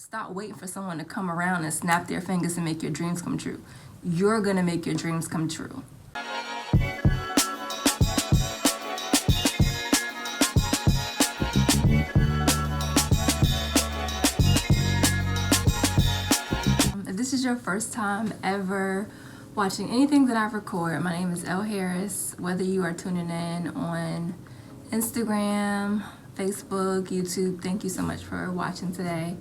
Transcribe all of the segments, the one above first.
Stop waiting for someone to come around and snap their fingers and make your dreams come true. You're gonna make your dreams come true. If this is your first time ever watching anything that I record, my name is Elle Harris. Whether you are tuning in on Instagram, Facebook, YouTube, thank you so much for watching today.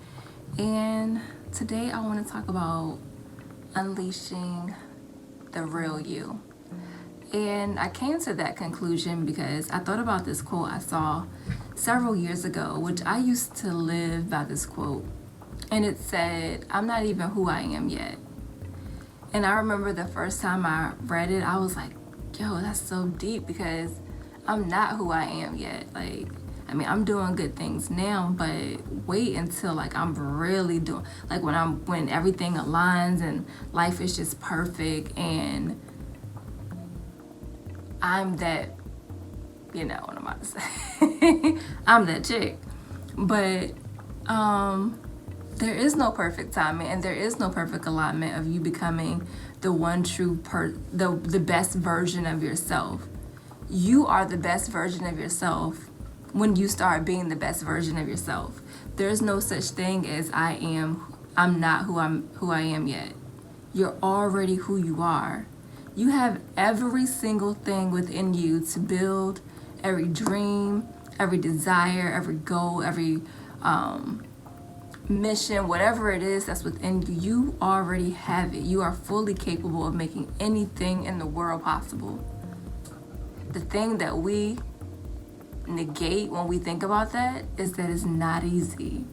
And today I want to talk about unleashing the real you. And I came to that conclusion because I thought about this quote I saw several years ago, which I used to live by this quote. And it said, "I'm not even who I am yet." And I remember the first time I read it, I was like, yo, that's so deep, because I'm not who I am yet. I'm doing good things now, but wait until I'm really doing, when everything aligns and life is just perfect and I'm that, you know what I'm about to say. I'm that chick. But there is no perfect timing and there is no perfect alignment of you becoming the one true the best version of yourself. You are the best version of yourself when you start being the best version of yourself. There's no such thing as I'm not who I am yet. You're already who you are. You have every single thing within you to build every dream, every desire, every goal, every mission, whatever it is that's within you. You already have it. You are fully capable of making anything in the world possible. The thing that we negate when we think about that is that it's not easy.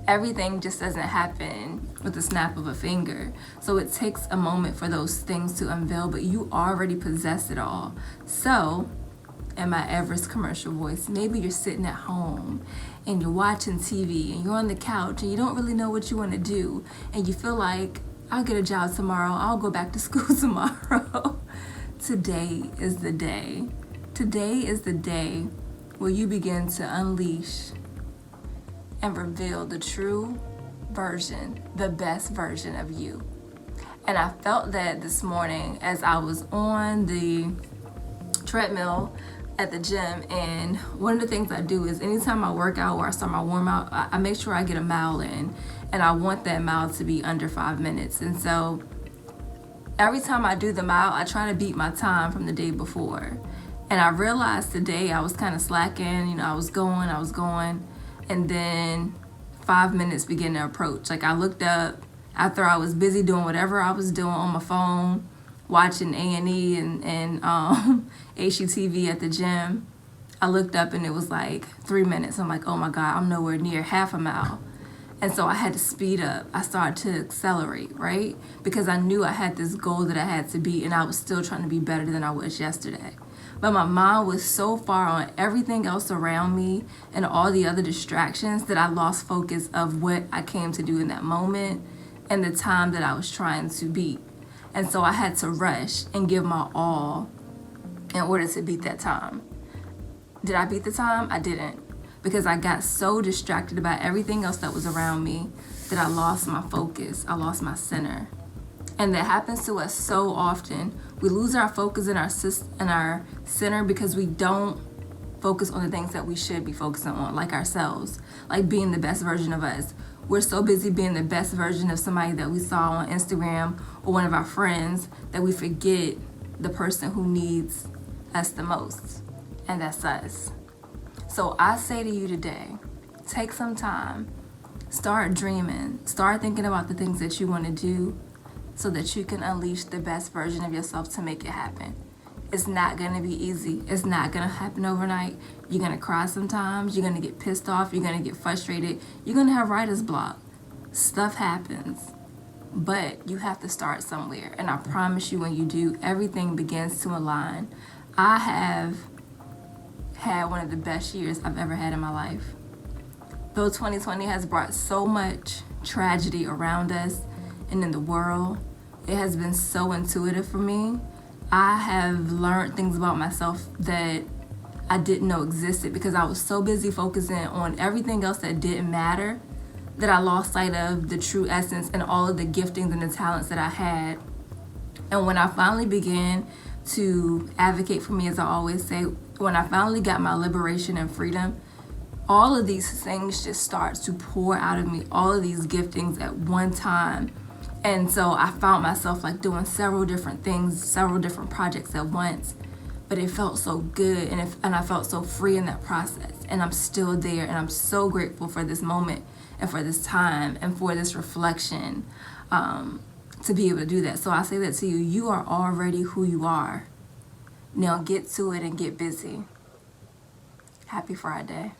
Everything just doesn't happen with the snap of a finger. So it takes a moment for those things to unveil, but you already possess it all. So, in my Everest commercial voice, maybe you're sitting at home and you're watching TV and you're on the couch and you don't really know what you want to do and you feel like, I'll get a job tomorrow, I'll go back to school tomorrow. Today is the day. Today is the day where you begin to unleash and reveal the true version, the best version of you. And I felt that this morning as I was on the treadmill at the gym, and one of the things I do is anytime I work out or I start my warm out, I make sure I get a mile in, and I want that mile to be under 5 minutes. And so every time I do the mile, I try to beat my time from the day before. And I realized today I was kind of slacking, I was going, and then 5 minutes began to approach. I looked up after I was busy doing whatever I was doing on my phone, watching A&E and HGTV at the gym. I looked up and it was 3 minutes. I'm like, oh my God, I'm nowhere near half a mile. And so I had to speed up. I started to accelerate, right? Because I knew I had this goal that I had to beat, and I was still trying to be better than I was yesterday. But my mind was so far on everything else around me and all the other distractions that I lost focus of what I came to do in that moment and the time that I was trying to beat. And so I had to rush and give my all in order to beat that time. Did I beat the time? I didn't. Because I got so distracted about everything else that was around me that I lost my focus. I lost my center. And that happens to us so often. We lose our focus in our center because we don't focus on the things that we should be focusing on, like ourselves, like being the best version of us. We're so busy being the best version of somebody that we saw on Instagram or one of our friends that we forget the person who needs us the most, and that's us. So I say to you today, take some time, start dreaming, start thinking about the things that you want to do so that you can unleash the best version of yourself to make it happen. It's not going to be easy. It's not going to happen overnight. You're going to cry sometimes. You're going to get pissed off. You're going to get frustrated. You're going to have writer's block. Stuff happens. But you have to start somewhere. And I promise you, when you do, everything begins to align. I have had one of the best years I've ever had in my life. Though 2020 has brought so much tragedy around us and in the world, it has been so intuitive for me. I have learned things about myself that I didn't know existed because I was so busy focusing on everything else that didn't matter that I lost sight of the true essence and all of the giftings and the talents that I had. And when I finally began to advocate for me, as I always say, when I finally got my liberation and freedom, all of these things just start to pour out of me, all of these giftings at one time. And so I found myself like doing several different things, several different projects at once. But it felt so good, and I felt so free in that process. And I'm still there, and I'm so grateful for this moment and for this time and for this reflection to be able to do that. So I say that to you. You are already who you are. Now get to it and get busy. Happy Friday.